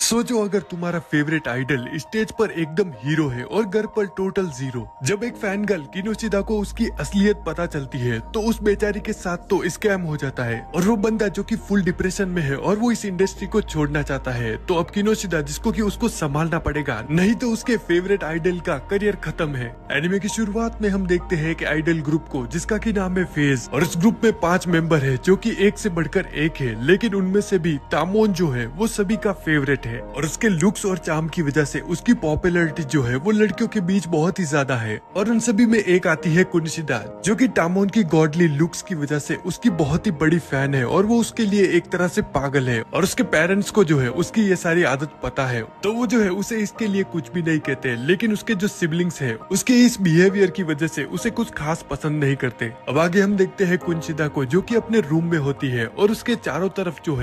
सोचो अगर तुम्हारा फेवरेट आइडल स्टेज पर एकदम हीरो है और घर पर टोटल जीरो। जब एक फैन गर्ल किनोशिदा को उसकी असलियत पता चलती है तो उस बेचारी के साथ तो स्कैम हो जाता है और वो बंदा जो कि फुल डिप्रेशन में है और वो इस इंडस्ट्री को छोड़ना चाहता है। तो अब किनोशिदा जिसको कि उसको संभालना पड़ेगा, नहीं तो उसके फेवरेट आइडल का करियर खत्म है। एनिमे की शुरुआत में हम देखते हैं कि आइडल ग्रुप को जिसका की नाम है फेज, और इस ग्रुप में 5 मेंबर है जो कि एक से बढ़कर एक है, लेकिन उनमें से भी तामोन जो है वो सभी का फेवरेट है और उसके लुक्स और चार्म की वजह से उसकी पॉपुलैरिटी जो है वो लड़कियों के बीच बहुत ही ज्यादा है। और उन सभी में एक आती है कुनिशिदा, जो कि तामोन की गॉडली लुक्स की वजह से उसकी बहुत ही बड़ी फैन है और वो उसके लिए एक तरह से पागल है। और उसके पेरेंट्स को जो है उसकी ये सारी आदत पता है, तो वो जो है उसे इसके लिए कुछ भी नहीं कहते, लेकिन उसके जो सिबलिंग्स है उसके इस बिहेवियर की वजह से उसे कुछ खास पसंद नहीं करते। अब आगे हम देखते हैं कुनिशिदा को, जो कि अपने रूम में होती है और उसके चारों तरफ जो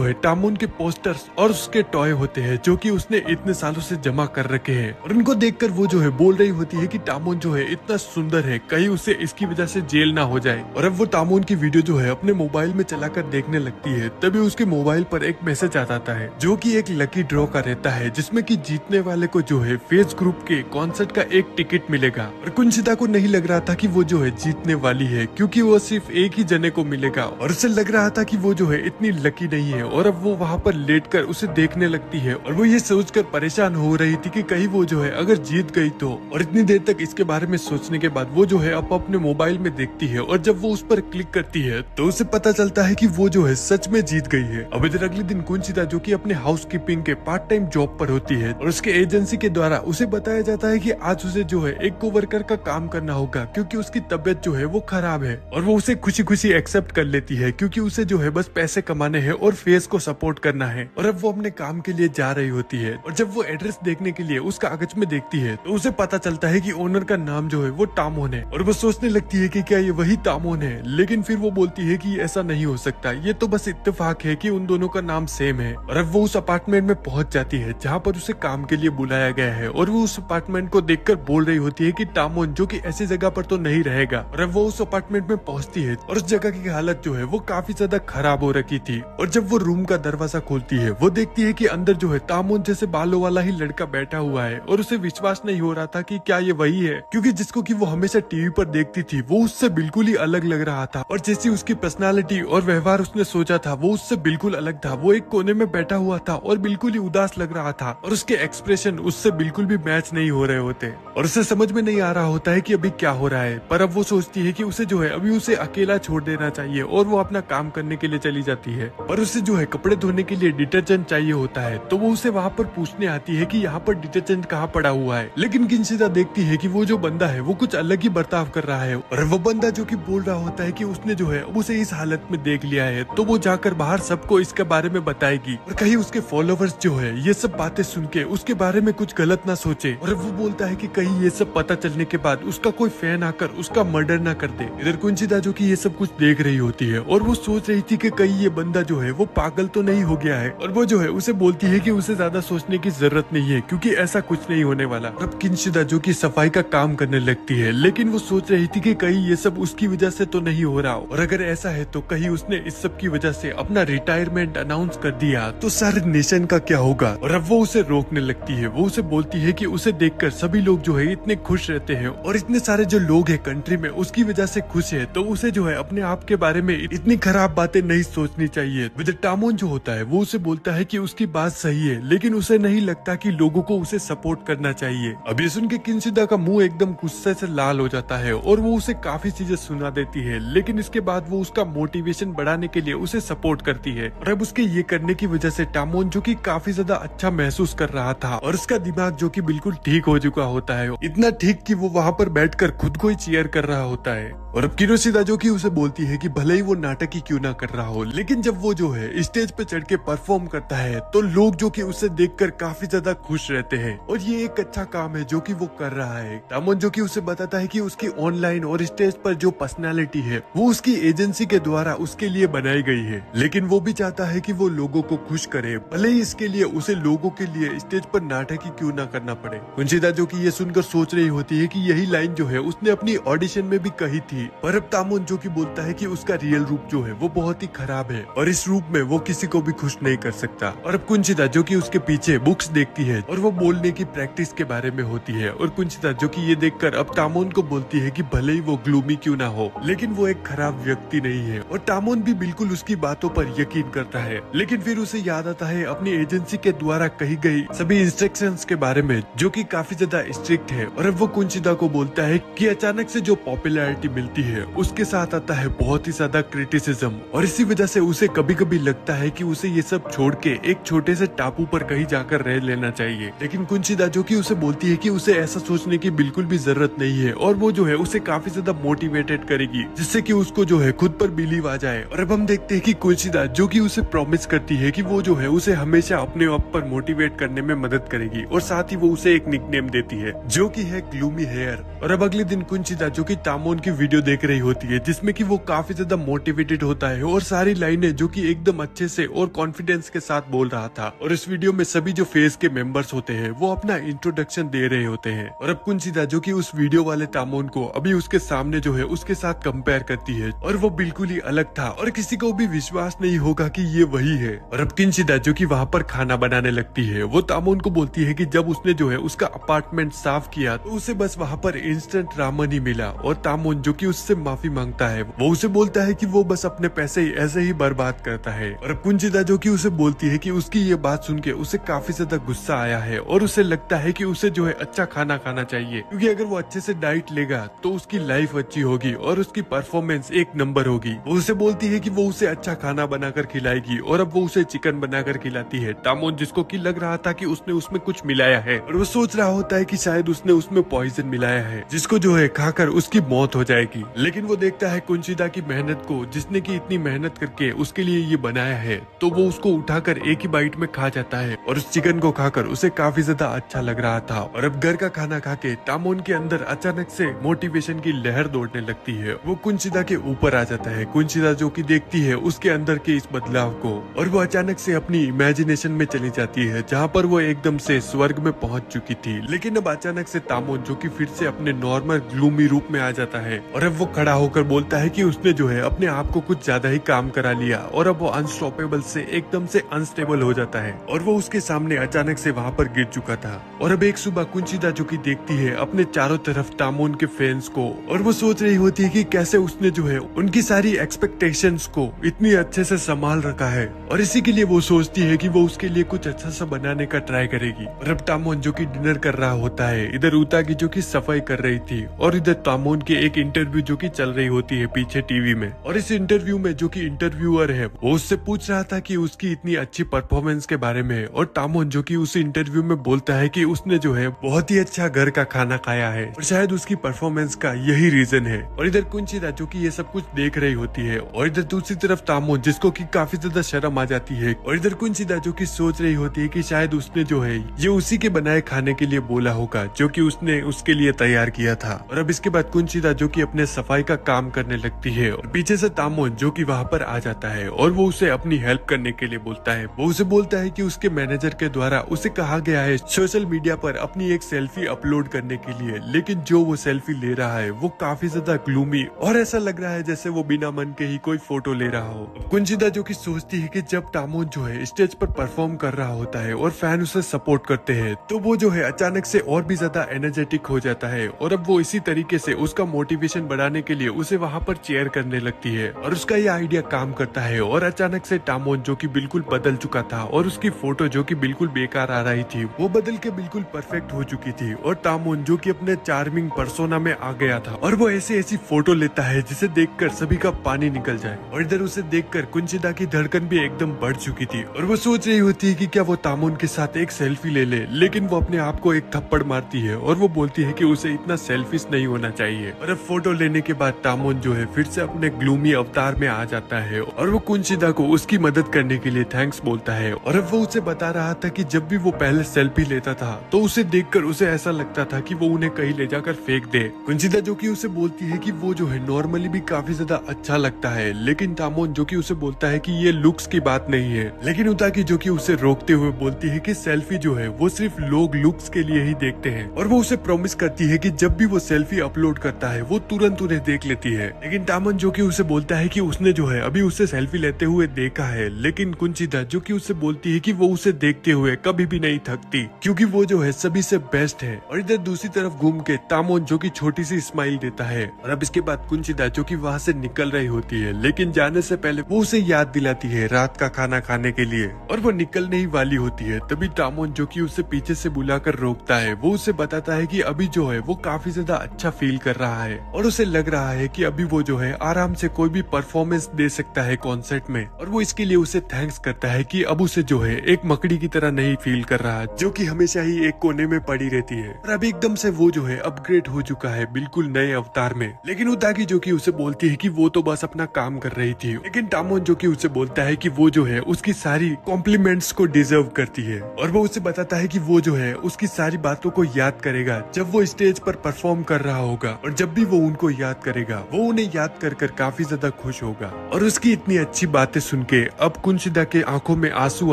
है तामोन के पोस्टर्स और उसके टॉय होते हैं जो कि उसने इतने सालों से जमा कर रखे हैं। और उनको देखकर वो जो है बोल रही होती है कि तामोन जो है इतना सुंदर है, कहीं उसे इसकी वजह से जेल ना हो जाए। और अब वो तामोन की वीडियो जो है अपने मोबाइल में चलाकर देखने लगती है, तभी उसके मोबाइल पर एक मैसेज आता है जो कि एक लकी ड्रॉ का रहता है, जिसमें कि जीतने वाले को जो है फेज ग्रुप के कॉन्सर्ट का एक टिकट मिलेगा। और कुनिशिदा को नहीं लग रहा था कि वो जो है जीतने वाली है, क्योंकि वो सिर्फ एक ही जने को मिलेगा और उसे लग रहा था कि वो जो है इतनी लकी नहीं है। और अब वो वहाँ पर लेटकर उसे देखने लगती है और वो ये सोचकर परेशान हो रही थी कि कहीं वो जो है अगर जीत गई तो। और इतनी देर तक इसके बारे में सोचने के बाद वो जो है अपने मोबाइल में देखती है और जब वो उस पर क्लिक करती है तो उसे पता चलता है कि वो जो है सच में जीत गई है। अब इधर अगले दिन कुनिशिदा जो कि अपने हाउस कीपिंग के पार्ट टाइम जॉब पर होती है और उसके एजेंसी के द्वारा उसे बताया जाता है कि आज उसे जो है एक कोवर्कर का काम करना होगा, क्योंकि उसकी तबियत जो है वो खराब है। और वो उसे खुशी खुशी एक्सेप्ट कर लेती है, क्योंकि उसे जो है बस पैसे कमाने हैं और फेस को सपोर्ट करना है। और अब वो अपने काम के लिए जा रही होती है और जब वो एड्रेस देखने के लिए उस कागज में देखती है तो उसे पता चलता है कि ओनर का नाम जो है वो तामोन है। और वो सोचने लगती है कि क्या ये वही तामोन है, लेकिन फिर वो बोलती है कि ऐसा नहीं हो सकता, ये तो बस इत्तेफाक है कि उन दोनों का नाम सेम है। और अब वो उस अपार्टमेंट में पहुंच जाती है जहाँ पर उसे काम के लिए बुलाया गया है और वो उस अपार्टमेंट को देखकर बोल रही होती है कि तामोन जो कि ऐसी जगह पर तो नहीं रहेगा। और अब वो उस अपार्टमेंट में पहुंचती है और उस जगह की हालत जो है वो काफी ज्यादा खराब हो रखी थी। और जब वो रूम का दरवाजा खोलती है वो देखती है कि अंदर जो है तामोन जैसे बालों वाला ही लड़का बैठा हुआ है और उसे विश्वास नहीं हो रहा था कि क्या ये वही है, क्योंकि जिसको कि वो हमेशा टीवी पर देखती थी वो उससे बिल्कुल ही अलग लग रहा था। और जैसी उसकी पर्सनालिटी और व्यवहार उसने सोचा था वो उससे बिल्कुल अलग था। वो एक कोने में बैठा हुआ था और बिल्कुल ही उदास लग रहा था और उसके एक्सप्रेशन उससे बिल्कुल भी मैच नहीं हो रहे होते और उसे समझ में नहीं आ रहा होता है कि अभी क्या हो रहा है। पर अब वो सोचती है कि उसे जो है अभी उसे अकेला छोड़ देना चाहिए और वो अपना काम करने के लिए चली जाती है। पर उसे जो है कपड़े धोने के लिए डिटर्जेंट चाहिए होता है, तो वो उसे वहाँ पर पूछने आती है कि यहाँ पर डिटर्जेंट कहाँ पड़ा हुआ है। लेकिन कुनिशिदा देखती है कि वो जो बंदा है वो कुछ अलग ही बर्ताव कर रहा है और वो बंदा जो कि बोल रहा होता है कि उसने जो है उसे इस हालत में देख लिया है, तो वो जाकर बाहर सबको इसके बारे में बताएगी और कहीं उसके फॉलोवर्स जो है ये सब बातें सुन के उसके बारे में कुछ गलत ना सोचे। और वो बोलता है कि कहीं ये सब पता चलने के बाद उसका कोई फैन आकर उसका मर्डर ना कर दे। इधर कुनिशिदा जो कि ये सब कुछ देख रही होती है और वो सोच रही थी कि कहीं ये बंदा जो है वो पागल तो नहीं हो गया है। और वो जो है उसे बोलती है कि उसे ज्यादा सोचने की जरूरत नहीं है, क्योंकि ऐसा कुछ नहीं होने वाला। अब कुनिशिदा जो कि सफाई का काम करने लगती है, लेकिन वो सोच रही थी कि कहीं ये सब उसकी वजह से तो नहीं हो रहा हो, और अगर ऐसा है तो कहीं उसने इस सब की वजह से अपना रिटायरमेंट अनाउंस कर दिया तो सारे नेशन का क्या होगा। और अब वो उसे रोकने लगती है। वो उसे बोलती है कि उसे देखकर सभी लोग जो है इतने खुश रहते हैं और इतने सारे जो लोग हैं कंट्री में उसकी वजह से खुश है, तो उसे जो है अपने आप के बारे में इतनी खराब बातें नहीं सोचनी चाहिए। विद तामोन जो होता है वो उसे बोलता है कि उसकी बात सही है, लेकिन उसे नहीं लगता कि लोगों को उसे सपोर्ट करना चाहिए। अब ये सुन के कुनिशिदा का मुंह एकदम गुस्से से लाल हो जाता है और वो उसे काफी चीजें सुना देती है, लेकिन इसके बाद वो उसका मोटिवेशन बढ़ाने के लिए उसे सपोर्ट करती है। और अब उसके ये करने की वजह से तामोन जो कि काफी ज्यादा अच्छा महसूस कर रहा था और उसका दिमाग जो कि बिल्कुल ठीक हो चुका होता है, इतना ठीक कि वो वहाँ पर बैठकर खुद को ही चीयर कर रहा होता है। और अब कुनिशिदा जो कि उसे बोलती है कि भले ही वो नाटक ही क्यों ना कर रहा हो, लेकिन जब वो जो है स्टेज पे चढ़ के परफॉर्म करता है तो लोग जो कि उसे देखकर काफी ज्यादा खुश रहते हैं और ये एक अच्छा काम है जो कि वो कर रहा है। तामोन जो कि उसे बताता है कि उसकी ऑनलाइन और स्टेज पर जो पर्सनालिटी है वो उसकी एजेंसी के द्वारा उसके लिए बनाई गई है, लेकिन वो भी चाहता है कि वो लोगों को खुश करे, भले ही इसके लिए उसे लोगों के लिए स्टेज पर नाटक ही क्यों ना करना पड़े। कुनिशिदा जो कि ये सुनकर सोच रही होती है कि यही लाइन जो है उसने अपनी ऑडिशन में भी कही थी। पर अब तामोन जो कि बोलता है कि उसका रियल रूप जो है वो बहुत ही खराब है और इस रूप में वो किसी को भी खुश नहीं कर सकता। और अब कुंचिता जो कि उसके पीछे बुक्स देखती है और वो बोलने की प्रैक्टिस के बारे में होती है, और कुंचिता जो कि ये देखकर अब तामोन को बोलती है कि भले ही वो ग्लूमी क्यों ना हो, लेकिन वो एक खराब व्यक्ति नहीं है। और तामोन भी बिल्कुल उसकी बातों पर यकीन करता है, लेकिन फिर उसे याद आता है अपनी एजेंसी के द्वारा कही गई सभी इंस्ट्रक्शंस के बारे में जो कि काफी ज्यादा स्ट्रिक्ट है। और अब वो कुंचिता को बोलता है कि अचानक से जो पॉपुलैरिटी मिलती है उसके साथ आता है बहुत ही ज्यादा क्रिटिसिज्म, और इसी वजह से उसे कभी कभी लगता है कि उसे ये सब छोड़ के एक छोटे से टापू पर कहीं जाकर रह लेना चाहिए। लेकिन कुंचिता जो कि उसे बोलती है कि उसे ऐसा सोचने की बिल्कुल भी जरूरत नहीं है, और वो जो है उसे काफी ज्यादा मोटिवेटेड करेगी जिससे कि उसको जो है खुद पर बिलीव आ जाए। और अब हम देखते हैं कि कुंचिता जो कि उसे प्रॉमिस करती है कि वो जो है उसे हमेशा अपने आप पर मोटिवेट करने में मदद करेगी, और साथ ही वो उसे एक निकनेम देती है जो कि है ग्लूमी हेयर। और अब अगले दिन कुंचिता जो कि तामोन की वीडियो देख रही होती है जिसमें कि वो काफी ज्यादा मोटिवेटेड होता है और सारी लाइनें जो कि एकदम अच्छे से और कॉन्फिडेंस के साथ बोल रहा था। और इस वीडियो में सभी जो फेस के मेंबर्स होते हैं वो अपना इंट्रोडक्शन दे रहे होते हैं। और अब कुंचिता जो कि उस वीडियो वाले तामोन को अभी उसके सामने जो है उसके साथ कंपेयर करती है, और वो बिल्कुल ही अलग था और किसी को भी विश्वास नहीं होगा कि ये वही है। और अब कुंचिता जो कि वहाँ पर खाना बनाने लगती है, वो तामोन को बोलती है कि जब उसने जो है उसका अपार्टमेंट साफ किया तो उसे बस वहाँ पर इंस्टेंट रामेन ही मिला। और तामोन जो कि उससे माफी मांगता है, वो उसे बोलता है कि वो बस अपने पैसे ही ऐसे ही बर्बाद करता है। और अब कुंचिता जो कि उसे बोलती है कि उसकी ये बात सुन के उसे काफी ज्यादा गुस्सा आया है, और उसे लगता है कि उसे जो है अच्छा खाना खाना चाहिए, क्योंकि अगर वो अच्छे से डाइट लेगा तो उसकी लाइफ अच्छी होगी और उसकी परफॉर्मेंस एक नंबर होगी। वो उसे बोलती है कि वो उसे अच्छा खाना बनाकर खिलाएगी, और अब वो उसे चिकन बनाकर खिलाती है। तामोन जिसको कि लग रहा था कि उसने उसमें कुछ मिलाया है, और वो सोच रहा होता है कि शायद उसने उसमें पॉइजन मिलाया है जिसको जो है खाकर उसकी मौत हो जाएगी। लेकिन वो देखता है कुंचिता की मेहनत को, जिसने की इतनी मेहनत करके उसके लिए ये बनाया है, तो वो उसको उठाकर एक ही बाइट में खा जाता है, और उस चिकन को खाकर उसे काफी ज्यादा अच्छा लग रहा था। और अब घर का खाना खा के तामोन के अंदर अचानक से मोटिवेशन की लहर दौड़ने लगती है। वो कुंचिता के ऊपर आ जाता है। कुंचिता जो कि देखती है उसके अंदर के इस बदलाव को, और वो अचानक से अपनी इमेजिनेशन में चली जाती है जहाँ पर वो एकदम से स्वर्ग में पहुंच चुकी थी। लेकिन अब अचानक से तामोन जो कि फिर से अपने नॉर्मल ग्लूमी रूप में आ जाता है, और अब वो खड़ा होकर बोलता है कि उसने जो है अपने आप को कुछ ज्यादा ही काम करा लिया, और अब वो अनस्टॉपेबल से एकदम से अनस्टेबल हो जाता है, और वो उसके सामने अचानक से वहाँ पर गिर चुका था। और अब एक सुबह कुंचिता जो कि देखती है अपने चारों तरफ तामोन के फैंस को, और वो सोच रही होती है कि कैसे उसने जो है उनकी सारी एक्सपेक्टेशंस को इतनी अच्छे से संभाल रखा है, और इसी के लिए वो सोचती है कि वो उसके लिए कुछ अच्छा सा बनाने का ट्राई करेगी। और अब तामोन जो कि डिनर कर रहा होता है, इधर उतागी जो कि सफाई कर रही थी, और इधर तामोन के एक इंटरव्यू जो कि चल रही होती है पीछे टीवी में। और इस इंटरव्यू में जो कि इंटरव्यूअर है वो उससे पूछ रहा था कि उसकी इतनी अच्छी परफॉर्मेंस के बारे में, और तामोन जो कि उस इंटरव्यू में बोलता है कि उसने जो है बहुत ही अच्छा घर का खाना खाया है, और शायद उसकी परफॉर्मेंस का यही रीजन है। और इधर कुंचिता जो कि ये सब कुछ देख रही होती है, और इधर दूसरी तरफ तामोन जिसको कि काफी ज्यादा शर्म आ जाती है, और इधर कुंचिता जो कि सोच रही होती है कि शायद उसने जो है ये उसी के बनाए खाने के लिए बोला होगा जो कि उसने उसके लिए तैयार किया था। और अब इसके बाद कुंचिता जो कि अपने सफाई का काम करने लगती है, और पीछे से तामोन जो कि वहाँ पर आ जाता है, और वो उसे अपनी हेल्प करने के लिए बोलता है। वो उसे बोलता है कि उसके मैनेजर के द्वारा उसे कहा गया है सोशल मीडिया पर अपनी एक सेल्फी अपलोड करने के लिए, लेकिन जो वो सेल्फी ले रहा है वो काफी ज्यादा ग्लूमी और ऐसा लग रहा है जैसे वो बिना मन के ही कोई फोटो ले रहा हो। कुंचिता जो कि सोचती है कि जब तामोन जो है स्टेज पर परफॉर्म कर रहा होता है और फैन उसे सपोर्ट करते हैं, तो वो जो है अचानक से और भी ज्यादा एनर्जेटिक हो जाता है, और अब वो इसी तरीके से उसका मोटिवेशन बढ़ाने के लिए उसे वहाँ पर चेयर करने लगती है, और उसका ये आइडिया काम करता है। और अचानक से तामोन जो कि बिल्कुल बदल चुका था, और उसकी फोटो जो कि बिल्कुल बेकार आ रही थी वो बदल के बिल्कुल परफेक्ट हो चुकी थी, और तामोन जो कि अपने चार्मिंग पर्सोना में आ गया था, और वो ऐसी ऐसी फोटो लेता है जिसे देखकर सभी का पानी निकल जाए। और इधर उसे देखकर कुंचिता की धड़कन भी एकदम बढ़ चुकी थी, और वो सोच रही होती है कि क्या वो तामोन के साथ एक सेल्फी ले ले, लेकिन वो अपने आप को एक थप्पड़ मारती है, और वो बोलती है कि उसे इतना सेल्फिश नहीं होना चाहिए। और अब फोटो लेने के बाद तामोन जो है फिर से अपने ग्लूमी अवतार में आ जाता है, और वो कुंचिता को उसकी मदद करने के लिए थैंक्स बोलता है। और अब वो उसे बता रहा था कि जब भी वो पहले सेल्फी लेता था तो उसे देखकर उसे ऐसा लगता था कि वो उन्हें कहीं ले जाकर फेंक दे। कुंचिता जो कि उसे बोलती है कि वो जो है नॉर्मली भी काफी ज्यादा अच्छा लगता है, लेकिन तामोन जो कि उसे बोलता है कि ये लुक्स की बात नहीं है। लेकिन उताकी जो कि उसे रोकते हुए बोलती है कि सेल्फी जो है वो सिर्फ लोग लुक्स के लिए ही देखते हैं, और वो उसे प्रॉमिस करती है कि जब भी वो सेल्फी अपलोड करता है वो तुरंत उन्हें देख लेती है। लेकिन तामोन जो कि उसे बोलता है कि उसने जो है अभी उससे सेल्फी लेते हुए देखा है, लेकिन कुंचिता कुंचिदा जो कि उससे बोलती है कि वो उसे देखते हुए कभी भी नहीं थकती क्योंकि वो जो है सभी से बेस्ट है। और इधर दूसरी तरफ घूम के तामोन जो कि छोटी सी स्माइल देता है और अब इसके बाद कुंचिदा जो कि वहाँ से निकल रही होती है, लेकिन जाने से पहले वो उसे याद दिलाती है रात का खाना खाने के लिए और वो निकलने ही वाली होती है। तभी तामोन जो कि उसे पीछे से बुलाकर रोकता है। वो उसे बताता है कि अभी जो है वो काफी ज्यादा अच्छा फील कर रहा है और उसे लग रहा है कि अभी वो जो है आराम से कोई भी परफॉर्मेंस दे सकता है कॉन्सर्ट में। और वो इसके लिए उसे थैंक्स करता है कि अब उसे जो है एक मकड़ी की तरह नहीं फील कर रहा जो कि हमेशा ही एक कोने में पड़ी रहती है। और अभी एकदम से वो जो है अपग्रेड हो चुका है बिल्कुल नए अवतार में। लेकिन उतागी जो कि उसे बोलती है कि वो तो बस अपना काम कर रही थी, लेकिन तामोन जो कि उसे बोलता है कि वो जो है उसकी सारी कॉम्प्लीमेंट्स को डिजर्व करती है। और वो उसे बताता है कि वो जो है उसकी सारी बातों को याद करेगा जब वो स्टेज पर परफॉर्म कर रहा होगा, और जब भी वो उनको याद करेगा वो उन्हें याद कर कर काफी ज्यादा खुश होगा। और उसकी इतनी अच्छी बातें सुन के अब कुंचिदा के आंखों में आंसू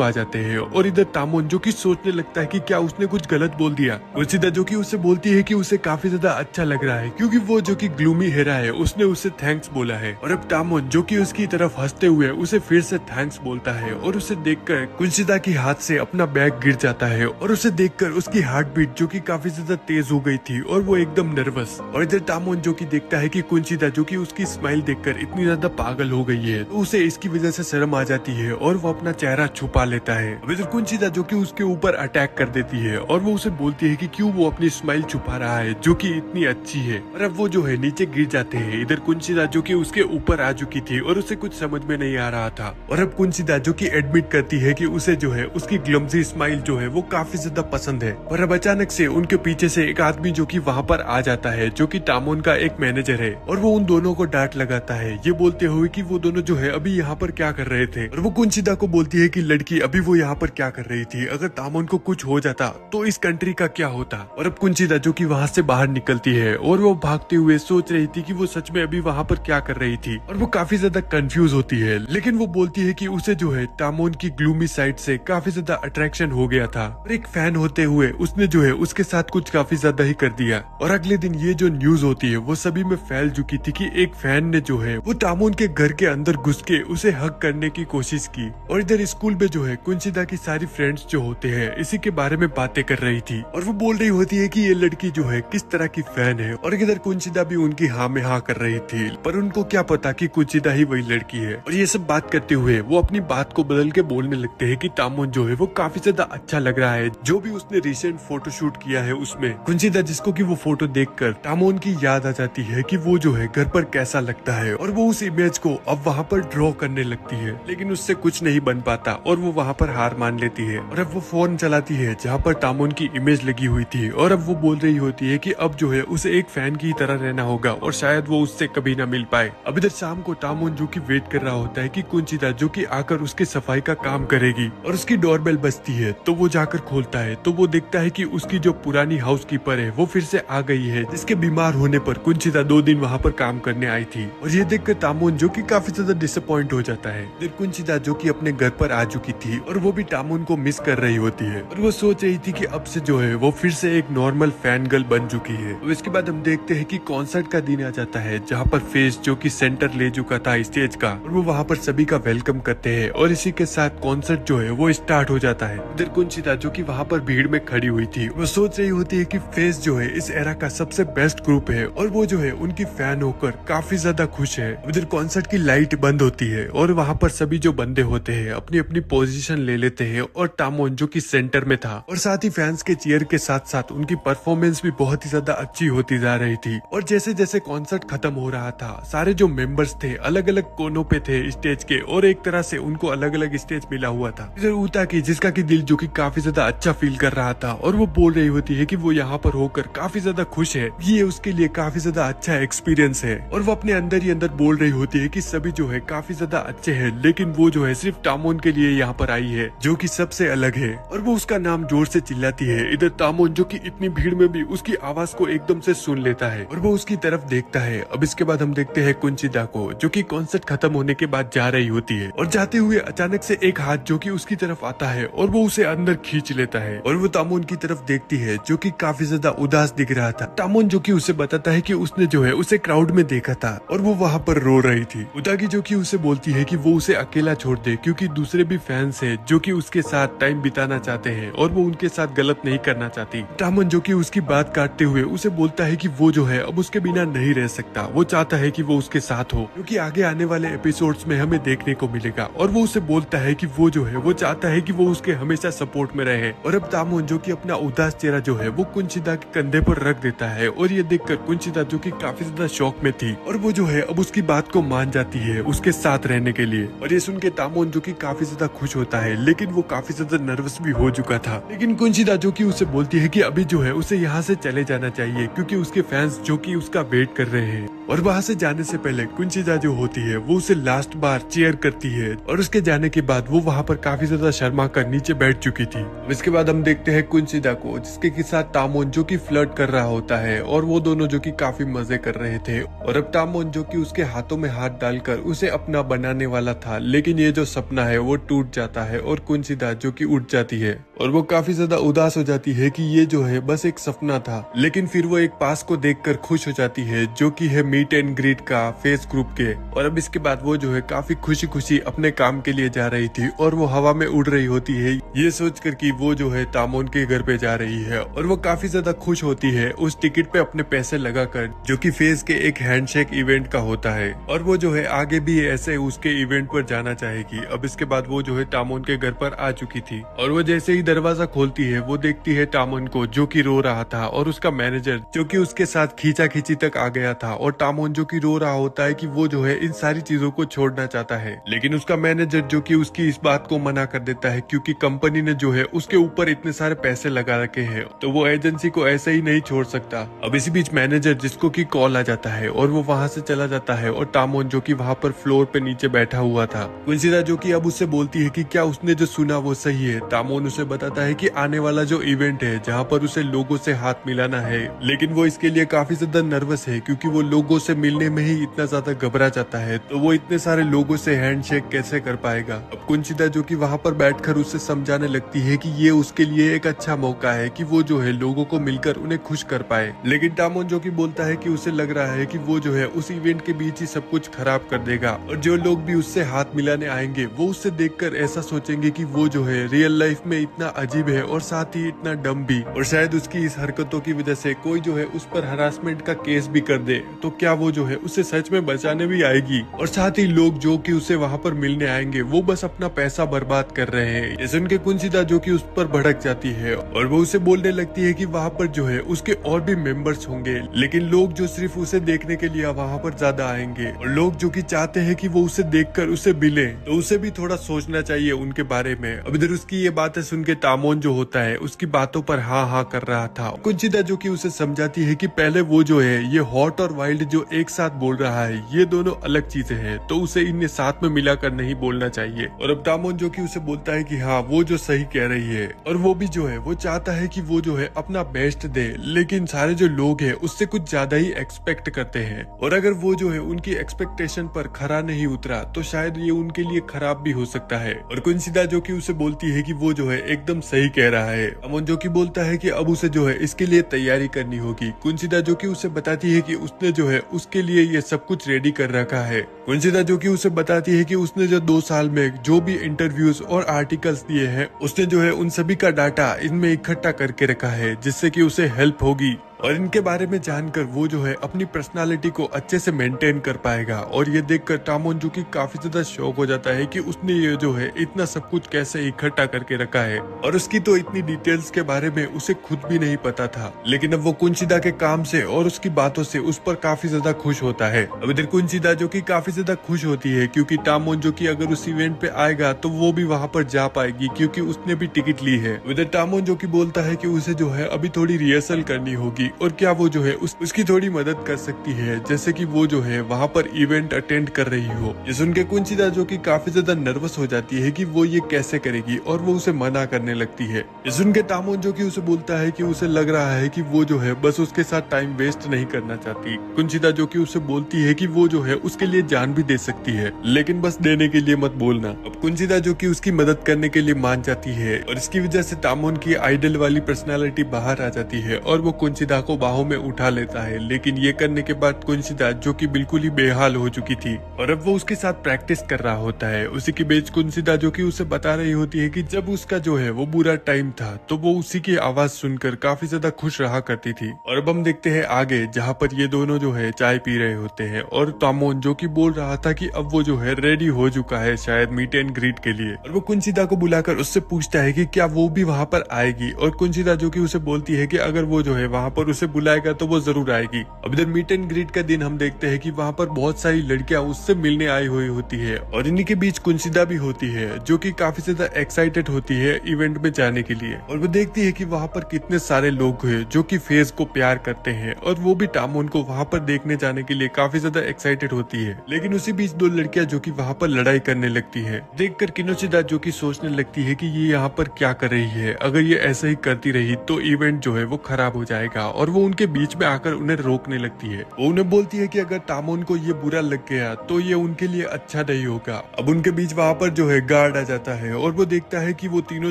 आ जाते हैं। और इधर तामोन जो कि सोचने लगता है कि क्या उसने कुछ गलत बोल दिया। कुंचिदा जो कि उसे बोलती है कि उसे काफी ज्यादा अच्छा लग रहा है क्योंकि वो जो कि ग्लूमी हेरा है उसने उसे थैंक्स बोला है। और अब तामोन जो कि उसकी तरफ हंसते हुए उसे फिर से थैंक्स बोलता है। और उसे देखकर कुंचिदा के हाथ से अपना बैग गिर जाता है और उसे देखकर उसकी हार्ट बीट जो कि काफी ज्यादा तेज हो गई थी और वो एकदम नर्वस। और इधर तामोन जो कि देखता है कि कुंचिदा जो कि उसकी स्माइल देखकर इतनी ज्यादा पागल हो गई है तो उसे इसकी वजह से शर्म आ जाती है और वो अपना चेहरा छुपा लेता है। अब इधर कुंचिदा जो कि उसके ऊपर अटैक कर देती है और वो उसे बोलती है कि क्यों वो अपनी स्माइल छुपा रहा है जो कि इतनी अच्छी है। और अब वो जो है नीचे गिर जाते हैं। इधर कुंचिदा जो कि उसके ऊपर आ चुकी थी और उसे कुछ समझ में नहीं आ रहा था। और अब कुंचिदा जो कि एडमिट करती है कि उसे जो है उसकी ग्लम्जी स्माइल जो है वो काफी ज्यादा पसंद है। और अब अचानक से उनके पीछे से एक आदमी जो कि वहाँ पर आ जाता है जो कि तामोन का एक मैनेजर है और वो उन दोनों को डांट लगाता है ये बोलते हुए कि वो दोनों जो है अभी यहाँ पर क्या कर रहे थे। और वो कुंचिदा को बोलती है कि लड़की अभी वो यहाँ पर क्या कर रही थी, अगर तामोन को कुछ हो जाता तो इस कंट्री का क्या होता। और अब कुंचिदा जो कि वहाँ से बाहर निकलती है और वो भागते हुए सोच रही थी कि वो सच में अभी वहाँ पर क्या कर रही थी और वो काफी ज्यादा कंफ्यूज होती है। लेकिन वो बोलती है कि उसे जो है तामोन की ग्लूमी साइड से काफी ज्यादा अट्रैक्शन हो गया था और एक फैन होते हुए उसने जो है उसके साथ कुछ काफी ज्यादा ही कर दिया। और अगले दिन ये जो न्यूज होती है वो सभी में फैल चुकी थी कि एक फैन ने जो है वो तामोन के घर के अंदर घुस के उसे हक करने की कोशिश की। और इधर स्कूल में जो है कुंचिदा की सारी फ्रेंड्स जो होते हैं इसी के बारे में बातें कर रही थी और वो बोल रही होती है कि ये लड़की जो है किस तरह की फैन है। और इधर कुंचिदा भी उनकी हाँ में हाँ कर रही थी, पर उनको क्या पता कि कुंचिदा ही वही लड़की है। और ये सब बात करते हुए वो अपनी बात को बदल के बोलने लगते हैं कि तामोन जो है वो काफी ज्यादा अच्छा लग रहा है जो भी उसने रिसेंट फोटो शूट किया है उसमें। कुंचिदा जिसको कि वो फोटो देखकर तामोन की याद आ जाती है कि वो जो है घर पर कैसा लगता है और वो उस इमेज को अब वहाँ पर ड्रॉ करने लगती है, लेकिन उससे कुछ नहीं बन पाता और वो वहाँ पर हार मान लेती है। और अब वो फोन चलाती है जहाँ पर तामोन की इमेज लगी हुई थी और अब वो बोल रही होती है कि अब जो है उसे एक फैन की तरह रहना होगा और शायद वो उससे कभी ना मिल पाए। अब इधर शाम को तामोन जो कि वेट कर रहा होता है कि कुंचिदा जो कि आकर उसके सफाई का काम करेगी और उसकी डोरबेल बजती है तो वो जाकर खोलता है तो वो देखता है कि उसकी जो पुरानी हाउसकीपर है वो फिर से आ गई है जिसके बीमार होने पर कुंचिदा 2 दिन वहाँ पर काम करने आई थी। और ये देखकर तामोन जो कि काफी ज्यादा डिसअपॉइंट हो जाता है। फिर कुंचिदा जो कि अपने घर पर आ चुकी थी और वो भी तामोन को मिस कर रही होती है और वो सोच रही थी कि अब से जो है वो फिर से एक नॉर्मल फैन गर्ल बन चुकी है। और इसके बाद हम देखते हैं कि कॉन्सर्ट का दिन आ जाता है जहाँ पर फेस जो कि सेंटर ले चुका था स्टेज का और वो वहाँ पर सभी का वेलकम करते हैं और इसी के साथ कॉन्सर्ट जो है वो स्टार्ट हो जाता है। इधर कुंचिदा जो कि वहाँ पर भीड़ में खड़ी हुई थी वो सोच रही होती है कि फेस जो है इस एरा का सबसे बेस्ट ग्रुप है और वो जो है उनकी फैन होकर काफी ज्यादा खुश है। उधर कॉन्सर्ट की लाइट बंद होती है और वहाँ पर सभी जो बंदे होते हैं अपनी अपनी पोजीशन ले लेते हैं और तामोन जो कि सेंटर में था और साथ ही फैंस के चीयर के साथ साथ उनकी परफॉर्मेंस भी बहुत ही ज्यादा अच्छी होती जा रही थी। और जैसे जैसे कॉन्सर्ट खत्म हो रहा था सारे जो मेंबर्स थे अलग अलग कोनों पे थे स्टेज के और एक तरह से उनको अलग अलग स्टेज मिला हुआ था। इधर ऊता की जिसका की दिल जो कि काफी ज्यादा अच्छा फील कर रहा था और वो बोल रही होती है कि वो यहाँ पर होकर काफी ज्यादा खुश है, ये उसके लिए काफी ज्यादा अच्छा एक्सपीरियंस है। और वो अपने अंदर ही अंदर बोल रही होती है कि सभी जो है काफी ज्यादा अच्छे हैं लेकिन वो जो है सिर्फ तामोन के लिए यहाँ पर आई है जो कि सबसे अलग है। और वो उसका नाम जोर से चिल्लाती है। इधर तामोन जो कि इतनी भीड़ में भी उसकी आवाज को एकदम से सुन लेता है और वो उसकी तरफ देखता है। अब इसके बाद हम देखते हैं कुंचिदा को जो कि कॉन्सर्ट खत्म होने के बाद जा रही होती है और जाते हुए अचानक से एक हाथ जो कि उसकी तरफ आता है और वो उसे अंदर खींच लेता है और वो तामोन की तरफ देखती है जो कि काफी ज्यादा उदास दिख रहा था। तामोन जो कि उसे बताता है कि उसने जो है उसे क्राउड में देखा था और वो वहाँ पर रो रही थी। उतागी जो कि उसे बोलती है कि वो उसे अकेला छोड़ दे क्योंकि दूसरे भी फैंस हैं जो कि उसके साथ टाइम बिताना चाहते हैं और वो उनके साथ गलत नहीं करना चाहती। तामन जो कि उसकी बात काटते हुए उसे बोलता है कि वो जो है अब उसके बिना नहीं रह सकता, वो चाहता है कि वो उसके साथ हो, क्योंकि आगे आने वाले एपिसोड्स में हमें देखने को मिलेगा। और वो उसे बोलता है कि वो जो है वो चाहता है कि वो उसके हमेशा सपोर्ट में रहे। और अब तामन जो कि अपना उदास चेहरा जो है वो कुंचिदा के कंधे पर रख देता है और ये देखकर कुंचिदा जो कि काफी ज्यादा शॉक में थी और वो जो है अब उसकी बात को मान जाती है उसके साथ रहने के लिए। और ये सुन के तामन जो कि काफी ज्यादा खुश होता है, लेकिन वो काफी ज्यादा नर्वस भी हो चुका था। लेकिन कुंचिदा जो कि उसे बोलती है कि अभी जो है उसे यहाँ से चले जाना चाहिए क्योंकि उसके फैंस जो कि उसका वेट कर रहे हैं। और वहाँ से जाने से पहले कुंचिदा जो होती है वो उसे लास्ट बार चेयर करती है और उसके जाने के बाद वो वहाँ पर काफी ज्यादा शर्मा कर नीचे बैठ चुकी थी। इसके बाद हम देखते हैं कुंचिदा को जिसके साथ तामोन जो कि फ्लर्ट कर रहा होता है और वो दोनों जो कि काफी मजे कर रहे थे। और अब तामोन जो कि उसके हाथों में हाथ डालकर उसे अपना बनाने वाला था, लेकिन ये जो सपना है वो टूट जाता है और कुंचिदा जो कि उठ जाती है और वो काफी ज्यादा उदास हो जाती है कि ये जो है बस एक सपना था। लेकिन फिर वो एक पास को देखकर खुश हो जाती है जो कि है मीट एंड ग्रीट का फेस ग्रुप के। और अब इसके बाद वो जो है काफी खुशी खुशी अपने काम के लिए जा रही थी और वो हवा में उड़ रही होती है ये सोचकर कि वो जो है तामोन के घर पे जा रही है। और वो काफी ज्यादा खुश होती है उस टिकट पे अपने पैसे लगाकर जो कि फेस के एक हैंडशेक इवेंट का होता है। और वो जो है आगे भी ऐसे उसके इवेंट पर जाना चाहेगी। अब इसके बाद वो जो है तामोन के घर पर आ चुकी थी और वो जैसे ही दरवाजा खोलती है वो देखती है तामोन को जो कि रो रहा था और उसका मैनेजर जो कि उसके साथ खींचा खींची तक आ गया था। और तामोन जो कि रो रहा होता है कि वो जो है इन सारी चीजों को छोड़ना चाहता है, लेकिन उसका मैनेजर जो कि उसकी इस बात को मना कर देता है क्योंकि कंपनी ने जो है उसके ऊपर इतने सारे पैसे लगा रखे हैं तो वो एजेंसी को ऐसे ही नहीं छोड़ सकता। अब इसी बीच मैनेजर जिसको की कॉल आ जाता है और वो वहाँ से चला जाता है और तामोन जो कि वहाँ पर फ्लोर पे नीचे बैठा हुआ था। कुंसिदा जो कि अब उससे बोलती है कि क्या उसने जो सुना वो सही है। तामोन उसे बताता है कि आने वाला जो इवेंट है जहाँ पर उसे लोगों से हाथ मिलाना है, लेकिन वो इसके लिए काफी ज्यादा नर्वस है क्योंकि वो लोगों से मिलने में ही इतना ज्यादा घबरा जाता है तो वो इतने सारे लोगों से हैंडशेक कैसे कर पाएगा। अब कुंचिदा जो कि वहाँ पर बैठकर उसे समझाने लगती है कि ये उसके लिए एक अच्छा मौका है कि वो जो है लोगों को मिलकर उन्हें खुश कर पाए। लेकिन तामोन जो कि बोलता है कि उसे लग रहा है कि वो जो है उस इवेंट के बीच ही सब कुछ खराब कर देगा और जो लोग भी उससे हाथ मिलाने आएंगे वो उससे देखकर ऐसा सोचेंगे कि वो जो है रियल लाइफ में इतना अजीब है और साथ ही इतना डम भी। और शायद उसकी इस हरकतों की वजह से कोई जो है उस पर हरासमेंट का केस भी कर दे तो क्या वो जो है उसे सच में बचाने भी आएगी। और साथ ही लोग जो कि उसे वहाँ पर मिलने आएंगे वो बस अपना पैसा बर्बाद कर रहे हैं। ये सुन के कुंचिदा जो कि उस पर भड़क जाती है और वो उसे बोलने लगती है कि वहाँ पर जो है उसके और भी मेंबर्स होंगे, लेकिन लोग जो सिर्फ उसे देखने के लिए वहाँ पर ज्यादा आएंगे और लोग जो कि चाहते हैं कि वो उसे देखकर उसे मिले तो उसे भी थोड़ा सोचना चाहिए उनके बारे में। अब इधर उसकी ये बातें सुन के तामोन जो होता है उसकी बातों पर हाँ हाँ कर रहा था। कुंचिदा जो कि उसे समझाती है कि पहले वो जो है ये हॉट और वाइल्ड जो एक साथ बोल रहा है ये दोनों अलग चीजें हैं तो उसे इन्हें साथ में मिलाकर नहीं बोलना चाहिए। और अब तामोन जो कि उसे बोलता है कि हाँ वो जो सही कह रही है और वो भी जो है वो चाहता है कि वो जो है अपना बेस्ट दे, लेकिन सारे जो लोग हैं उससे कुछ ज्यादा ही एक्सपेक्ट करते हैं और अगर वो जो है उनकी एक्सपेक्टेशन पर खरा नहीं उतरा तो शायद ये उनके लिए खराब भी हो सकता है। और कुंचिदा जो कि उसे बोलती है कि वो जो है एकदम सही कह रहा है। अमन जो कि बोलता है कि अब उसे जो है इसके लिए तैयारी करनी होगी। कुंचिदा जो कि उसे बताती है कि उसने जो है उसके लिए ये सब कुछ रेडी कर रखा है। कुंचिदा जो कि उसे बताती है कि उसने जो 2 साल में जो भी इंटरव्यूज और आर्टिकल्स दिए हैं उसने जो है उन सभी का डाटा इनमें इकट्ठा करके रखा है जिससे कि उसे हेल्प होगी और इनके बारे में जानकर वो जो है अपनी पर्सनालिटी को अच्छे से मेंटेन कर पाएगा। और ये देखकर तामोन जो कि काफी ज्यादा शौक हो जाता है कि उसने ये जो है इतना सब कुछ कैसे इकट्ठा करके रखा है और उसकी तो इतनी डिटेल्स के बारे में उसे खुद भी नहीं पता था। लेकिन अब वो कुंचिदा के काम से और उसकी बातों से उस पर काफी ज्यादा खुश होता है। अब इधर कुंचिदा जो कि काफी ज्यादा खुश होती है क्योंकि तामोन जो कि अगर उस इवेंट पे आएगा तो वो भी वहाँ पर जा पाएगी क्योंकि उसने भी टिकट ली है। इधर तामोन जो कि बोलता है कि उसे जो है अभी थोड़ी रिहर्सल करनी होगी और क्या वो जो है उसकी थोड़ी मदद कर सकती है जैसे कि वो जो है वहाँ पर इवेंट अटेंड कर रही हो। ये सुन के कुंचिदा जो कि काफी ज्यादा नर्वस हो जाती है कि वो ये कैसे करेगी और वो उसे मना करने लगती है। ये सुन के तामोन जो कि उसे बोलता है कि उसे लग रहा है कि वो जो है बस उसके साथ टाइम वेस्ट नहीं करना चाहती। कुंचिदा जो कि उसे बोलती है कि वो जो है उसके लिए जान भी दे सकती है, लेकिन बस देने के लिए मत बोलना। अब कुंचिदा जो कि उसकी मदद करने के लिए मान जाती है और इसकी वजह से तामोन की आइडल वाली पर्सनालिटी बाहर आ जाती है और वो कुंचिदा को बाहों में उठा लेता है, लेकिन ये करने के बाद कुंसिदा जो कि बिल्कुल ही बेहाल हो चुकी थी और अब वो उसके साथ प्रैक्टिस कर रहा होता है। उसी के बीच कुंसिदा जो कि उसे बता रही होती है कि जब उसका जो है वो बुरा टाइम था तो वो उसी की आवाज सुनकर काफी ज्यादा खुश रहा करती थी। और अब हम देखते हैं आगे, जहाँ पर ये दोनों जो है चाय पी रहे होते हैं और तामोन जो कि बोल रहा था कि अब वो जो है रेडी हो चुका है शायद मीट एंड ग्रीट के लिए, और वो कुंसिदा को बुलाकर उससे पूछता है कि क्या वो भी वहाँ पर आएगी, और कुंसिदा जो कि उसे बोलती है कि अगर वो जो है वहाँ पर उसे बुलाएगा तो वो जरूर आएगी। अब इधर मीट एंड ग्रीट का दिन हम देखते हैं कि वहाँ पर बहुत सारी लड़कियां उससे मिलने आई हुई होती है और इन्हीं के बीच कुंसिदा भी होती है जो कि काफी ज्यादा एक्साइटेड होती है इवेंट में जाने के लिए। और वो देखती है कि वहाँ पर कितने सारे लोग हैं जो कि फेज को प्यार करते हैं और वो भी टामोन को वहाँ पर देखने जाने के लिए काफी ज्यादा एक्साइटेड होती है। लेकिन उसी बीच दो लड़कियां जो कि वहाँ पर लड़ाई करने लगती है। देखकर किनोचिदा जो कि सोचने लगती है कि ये यहाँ पर क्या कर रही है, अगर ये ऐसे ही करती रही तो इवेंट जो है वो खराब हो जाएगा, और वो उनके बीच में आकर उन्हें रोकने लगती है। वो उन्हें बोलती है कि अगर टामोन को ये बुरा लग गया तो ये उनके लिए अच्छा नहीं होगा। अब उनके बीच वहाँ पर जो है गार्ड आ जाता है और वो देखता है कि वो तीनों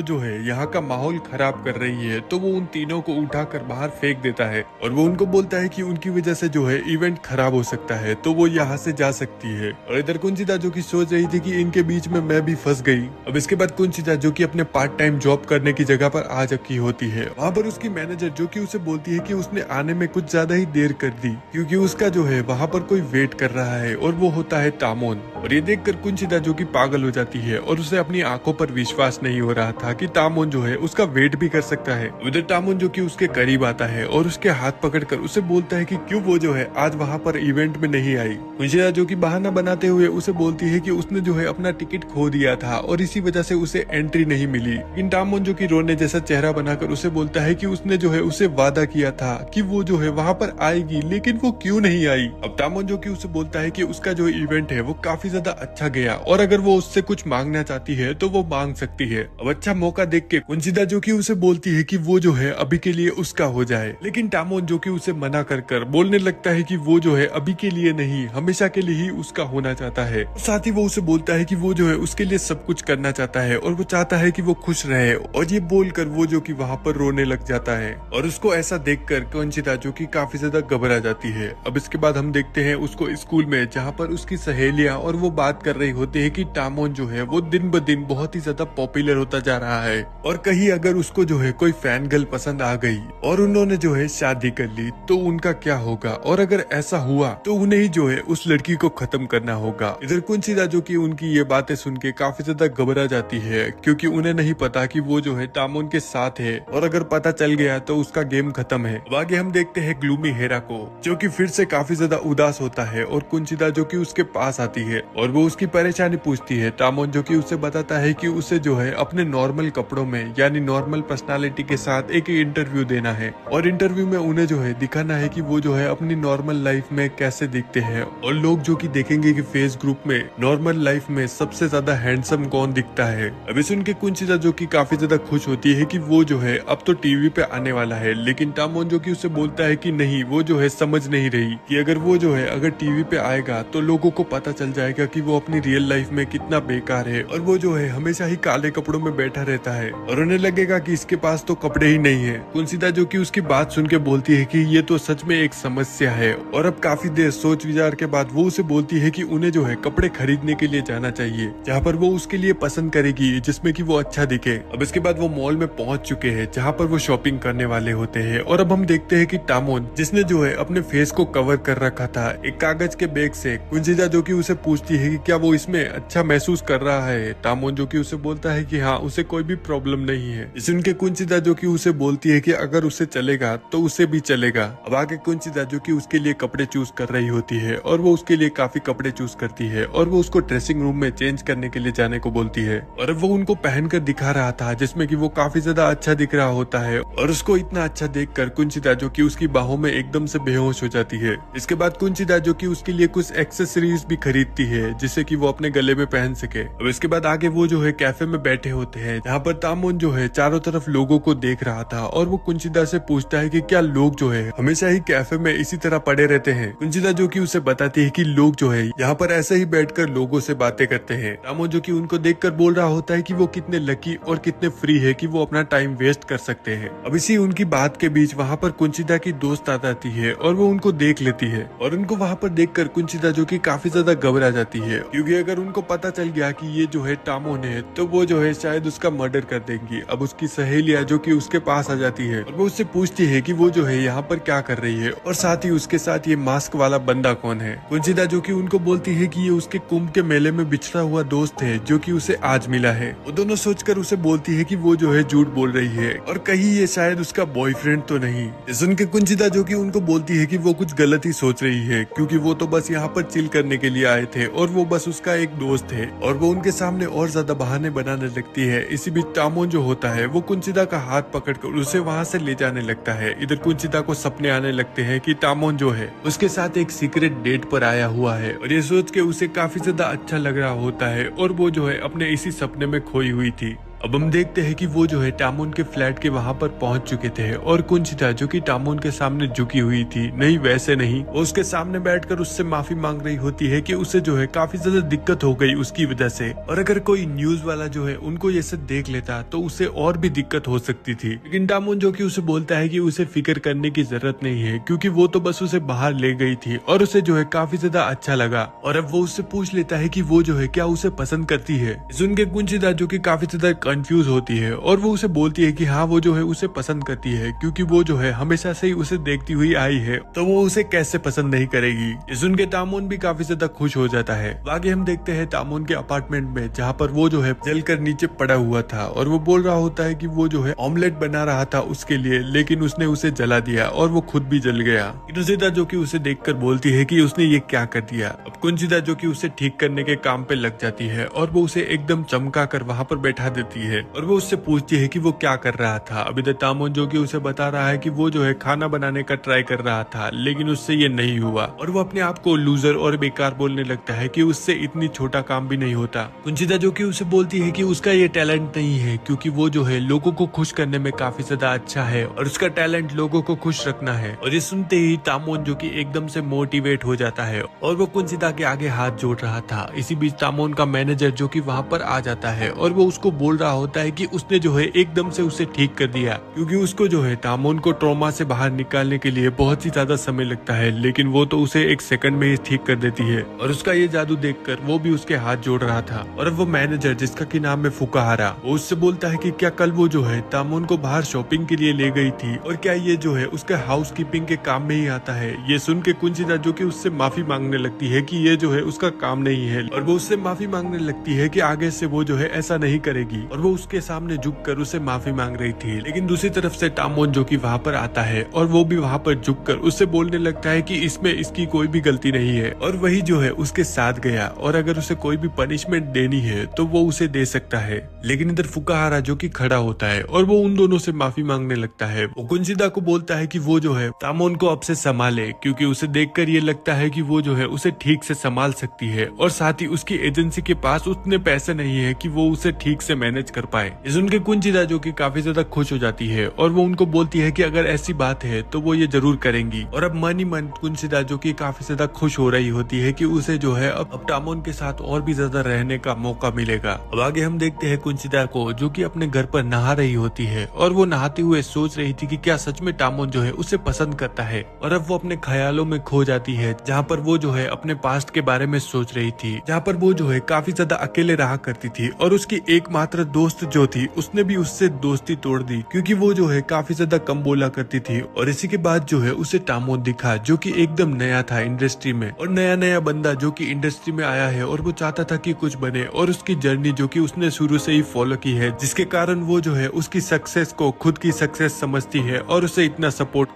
जो है यहाँ का माहौल खराब कर रही है, तो वो उन तीनों को उठाकर बाहर फेंक देता है और वो उनको बोलता है कि उनकी वजह से जो है इवेंट खराब हो सकता है, तो वो यहाँ से जा सकती है। और इधर कुंसिदा जो कि सोच रही थी कि इनके बीच में मैं भी फंस गई। अब इसके बाद कुंसिदा जो कि अपने पार्ट टाइम जॉब करने की जगह पर आ चुकी होती है। वहाँ पर उसकी मैनेजर जो कि उसे बोलती है कि उसने आने में कुछ ज्यादा ही देर कर दी क्योंकि उसका जो है वहाँ पर कोई वेट कर रहा है और वो होता है तामोन। और ये देखकर कुंसिदा जो कि पागल हो जाती है और उसे अपनी आंखों पर विश्वास नहीं हो रहा था कि तामोन जो है उसका वेट भी कर सकता है। उधर तामोन जो कि उसके करीब आता है और उसके हाथ पकड़कर उसे बोलता है कि क्यों वो जो है आज वहाँ पर इवेंट में नहीं आई। कुंसिदा जो कि बहाना बनाते हुए उसे बोलती है कि उसने जो है अपना टिकट खो दिया था और इसी वजह से उसे एंट्री नहीं मिली। लेकिन तामोन जो कि रोने जैसा चेहरा बनाकर उसे बोलता है कि उसने जो है उसे वादा किया था कि वो जो है वहाँ पर आएगी, लेकिन वो क्यों नहीं आई। अब तामोन जो कि उसे बोलता है कि उसका जो इवेंट है वो काफी ज्यादा अच्छा गया और अगर वो उससे कुछ मांगना चाहती है तो वो मांग सकती है। अब अच्छा मौका देख के कुंसिदा जो कि उसे बोलती है कि वो जो है अभी के लिए उसका हो जाए, लेकिन तामोन जो कि उसे मना कर बोलने लगता है कि वो जो है अभी के लिए नहीं, हमेशा के लिए ही उसका होना चाहता है। साथ ही वो उसे बोलता है कि वो जो है उसके लिए सब कुछ करना चाहता है और वो चाहता है कि वो खुश रहे, और ये बोलकर वो जो कि वहाँ पर रोने लग जाता है। और उसको ऐसा देखकर कुंसिदा जो कि काफी ज्यादा घबरा जाती है। अब इसके बाद हम देखते हैं उसको स्कूल में, जहाँ पर उसकी सहेलियां और वो बात कर रही होती है कि टामोन जो है वो दिन ब दिन बहुत ही ज्यादा पॉपुलर होता जा रहा है और कहीं अगर उसको जो है कोई फैन गर्ल पसंद आ गई और उन्होंने जो है शादी कर ली तो उनका क्या होगा, और अगर ऐसा हुआ तो उन्हें ही जो है उस लड़की को खत्म करना होगा। इधर कुंसिदा जो कि उनकी ये बातें सुन के काफी ज्यादा घबरा जाती है क्योंकि उन्हें नहीं पता कि वो जो है टामोन के साथ है और अगर पता चल गया तो उसका गेम खत्म है। अब आगे हम देखते हैं ग्लूमी हेरा को जो कि फिर से काफी ज्यादा उदास होता है और कुंसिदा जो कि उसके पास आती है और वो उसकी परेशानी पूछती है। टामोन जो कि उसे बताता है कि उसे जो है अपने नॉर्मल कपड़ों में यानी नॉर्मल पर्सनालिटी के साथ एक इंटरव्यू देना है और इंटरव्यू में उन्हें जो है दिखाना है कि वो जो है अपनी नॉर्मल लाइफ में कैसे दिखते हैं और लोग जो कि देखेंगे कि फेस ग्रुप में नॉर्मल लाइफ में सबसे ज्यादा हैंडसम कौन दिखता है। अभी सुन के कुंसिदा जो कि काफी ज्यादा खुश होती है कि वो जो है अब तो टीवी पे आने वाला है, लेकिन टामोन जो कि उसे बोलता है कि नहीं, वो जो है समझ नहीं रही कि अगर वो जो है अगर टीवी पे आएगा तो लोगों को पता चल जाएगा कि वो अपनी रियल लाइफ में कितना बेकार है और वो जो है हमेशा ही काले कपड़ों में बैठा रहता है और उन्हें लगेगा कि इसके पास तो कपड़े ही नहीं है। कुंसिदा जो कि उसकी बात सुन के बोलती है कि ये तो सच में एक समस्या है और अब काफी देर सोच विचार के बाद वो उसे बोलती है कि उन्हें जो है कपड़े खरीदने के लिए जाना चाहिए जहाँ पर वो उसके लिए पसंद करेगी जिसमें कि वो अच्छा दिखे। अब इसके बाद वो मॉल में पहुंच चुके हैं जहाँ पर वो शॉपिंग करने वाले होते हैं और अब हम देखते हैं कि टामोन जिसने जो है अपने फेस को कवर कर रखा था एक कागज के बैग से, कुंसिदा जो कि उसे पूछती है कि क्या वो इसमें अच्छा महसूस कर रहा है। टामोन जो कि उसे बोलता है कि हाँ, उसे कोई भी प्रॉब्लम नहीं है। सुन के कुंसिदा जो कि उसे बोलती है कि अगर उसे चलेगा तो उसे भी चलेगा। अब आगे कुंसिदा जो कि उसके लिए कपड़े चूज कर रही होती है और वो उसके लिए काफी कपड़े चूज करती है और वो उसको ड्रेसिंग रूम में चेंज करने के लिए जाने को बोलती है और वो उनको पहनकर दिखा रहा था जिसमें कि वो काफी ज्यादा अच्छा दिख रहा होता है और उसको इतना अच्छा देखकर कुंसिदा जो कि उसकी बाहों में एकदम से बेहोश हो जाती है। इसके बाद कुंसिदा जो कि उसके लिए कुछ एक्सेसरीज भी खरीदती है जिससे कि वो अपने गले में पहन सके। अब इसके बाद आगे वो जो है कैफे में बैठे होते हैं जहाँ पर तामोन जो है चारों तरफ लोगों को देख रहा था और वो कुंसिदा से पूछता है कि क्या लोग जो है हमेशा ही कैफे में इसी तरह पड़े रहते हैं। कुंसिदा जो कि उसे बताती है कि लोग जो है यहाँ पर ऐसे ही बैठकर लोगों से बातें करते हैं। तामोन जो कि उनको देखकर बोल रहा होता है कि वो कितने लकी और कितने फ्री है कि वो अपना टाइम वेस्ट कर सकते हैं। अब इसी उनकी बात के बीच वहाँ पर कुंचिता की दोस्त आ जाती है और वो उनको देख लेती है और उनको वहाँ पर देखकर कुंचिता जो कि काफी ज्यादा घबरा जाती है, क्योंकि अगर उनको पता चल गया कि ये जो है टामोन है तो वो जो है शायद उसका मर्डर कर देंगी। अब उसकी सहेलियां जो कि उसके पास आ जाती है और वो उससे पूछती है कि वो जो है यहाँ पर क्या कर रही है और साथ ही उसके साथ ये मास्क वाला बंदा कौन है। कुंचिता जो कि उनको बोलती है कि ये उसके कुंभ के मेले में बिछड़ा हुआ दोस्त है जो कि उसे आज मिला है। वो दोनों सोचकर उसे बोलती है कि वो जो है झूठ बोल रही है और कहीं ये शायद उसका बॉयफ्रेंड तो नहीं। सुन के कुंचिता जो कि उनको बोलती है कि वो कुछ गलत ही सोच रही है, क्योंकि वो तो बस यहाँ पर चिल करने के लिए आए थे और वो बस उसका एक दोस्त है। और वो उनके सामने और ज्यादा बहाने बनाने लगती है। इसी बीच टामोन जो होता है वो कुंचिता का हाथ पकड़कर उसे वहाँ से ले जाने लगता है। इधर कुंचिता को सपने आने लगते हैं कि टामोन जो है उसके साथ एक सीक्रेट डेट पर आया हुआ है और ये सोच के उसे काफी ज्यादा अच्छा लग रहा होता है और वो जो है अपने इसी सपने में खोई हुई थी। अब हम देखते हैं कि वो जो है टामोन के फ्लैट के वहां पर पहुंच चुके थे और कुंचिता जो कि टामोन के सामने झुकी हुई थी, नहीं वैसे नहीं, वो उसके सामने बैठकर उससे माफी मांग रही होती है कि उसे जो है काफी ज्यादा दिक्कत हो गई उसकी वजह से, और अगर कोई न्यूज वाला जो है उनको ये सब देख लेता तो उसे और भी दिक्कत हो सकती थी। लेकिन टामोन जो कि उसे बोलता है कि उसे फिक्र करने की जरूरत नहीं है, क्योंकि वो तो बस उसे बाहर ले गई थी और उसे जो है काफी ज्यादा अच्छा लगा। और अब वो उससे पूछ लेता है कि वो जो है क्या उसे पसंद करती है। सुन के कुंचिता जो कि काफी ज्यादा कंफ्यूज होती है और वो उसे बोलती है कि हाँ वो जो है उसे पसंद करती है, क्योंकि वो जो है हमेशा से ही उसे देखती हुई आई है, तो वो उसे कैसे पसंद नहीं करेगी। ये सुन के टामोन भी काफी ज्यादा खुश हो जाता है। आगे हम देखते हैं टामोन के अपार्टमेंट में, जहाँ पर वो जो है जलकर नीचे पड़ा हुआ था और वो बोल रहा होता है कि वो जो है ऑमलेट बना रहा था उसके लिए, लेकिन उसने उसे जला दिया और वो खुद भी जल गया। कुंचिता जो कि उसे देखकर बोलती है कि उसने ये क्या कर दिया। अब कुंचिता जो कि उसे ठीक करने के काम पे लग जाती है और वो उसे एकदम चमका कर वहाँ पर बैठा देती है और वो उससे पूछती है कि वो क्या कर रहा था। अभी तक टामोन जो कि उसे बता रहा है कि वो जो है खाना बनाने का ट्राई कर रहा था, लेकिन उससे ये नहीं हुआ और वो अपने आप को लूजर और बेकार बोलने लगता है कि उससे इतनी छोटा काम भी नहीं होता। कुंचिता जो कि उसे बोलती है कि उसका ये टैलेंट नहीं है, क्योंकि वो जो है लोगों को खुश करने में काफी ज्यादा अच्छा है और उसका टैलेंट लोगों को खुश रखना है। और ये सुनते ही टामोन जो कि एकदम से मोटिवेट हो जाता है और वो कुंचिता के आगे हाथ जोड़ रहा था। इसी बीच टामोन का मैनेजर जो कि वहाँ पर आ जाता है और वो उसको बोल रहा होता है कि उसने जो है एकदम से उसे ठीक कर दिया, क्योंकि उसको जो है टामोन को ट्रॉमा से बाहर निकालने के लिए बहुत ही ज्यादा समय लगता है, लेकिन वो तो उसे एक सेकंड में ही ठीक कर देती है। और उसका ये जादू देखकर वो भी उसके हाथ जोड़ रहा था। और अब वो मैनेजर जिसका की नाम है फुकाहारा, वो उससे बोलता है कि क्या कल वो जो है टामोन को बाहर शॉपिंग के लिए ले गई थी और क्या ये जो है उसके हाउस कीपिंग के काम में ही आता है। ये सुन के कुंचिता जो कि उससे माफी मांगने लगती है कि ये जो है उसका काम नहीं है और वो उससे माफी मांगने लगती है कि आगे से वो जो है ऐसा नहीं करेगी और वो उसके सामने झुककर उसे माफी मांग रही थी। लेकिन दूसरी तरफ से टामोन जो कि वहाँ पर आता है और वो भी वहाँ पर झुककर उससे बोलने लगता है कि इसमें इसकी कोई भी गलती नहीं है और वही जो है उसके साथ गया और अगर उसे कोई भी पनिशमेंट देनी है तो वो उसे दे सकता है। लेकिन इधर फुकाहारा जो कि खड़ा होता है और वो उन दोनों से माफी मांगने लगता है। वो कुंचिता को बोलता है कि वो जो है टामोन को अब से संभाले, क्योंकि उसे देखकर ये लगता है कि वो जो है उसे ठीक से संभाल सकती है और साथ ही उसकी एजेंसी के पास उतने पैसे नहीं है कि वो उसे ठीक से मैनेज कर पाए। उनके कुंचिता जो कि काफी ज्यादा खुश हो जाती है और वो उनको बोलती है कि अगर ऐसी बात है तो वो ये जरूर करेंगी। और अब मन ही मन कुंचिता जो कि काफी ज्यादा खुश हो रही होती है कि उसे जो है अब टामोन के साथ और भी ज्यादा रहने का मौका मिलेगा। अब आगे हम देखते हैं कुंचिता को जो कि अपने घर पर नहा रही होती है और वो नहाते हुए सोच रही थी कि क्या सच में टामोन जो है उसे पसंद करता है। और अब वो अपने ख्यालों में खो जाती है, जहाँ पर वो जो है अपने पास्ट के बारे में सोच रही थी, जहाँ पर वो जो है काफी ज्यादा अकेले रहा करती थी और उसकी एकमात्र दोस्त जो थी उसने भी उससे दोस्ती तोड़ दी, क्योंकि वो जो है काफी ज्यादा कम बोला करती थी। और इसी के बाद जो है उसे टामोन दिखा जो कि एकदम नया था इंडस्ट्री में और नया बंदा जो कि इंडस्ट्री में आया है और वो चाहता था कि कुछ बने और उसकी जर्नी जो कि उसने शुरू से ही फॉलो की है, जिसके कारण वो जो है उसकी सक्सेस को खुद की सक्सेस समझती है और उसे इतना सपोर्ट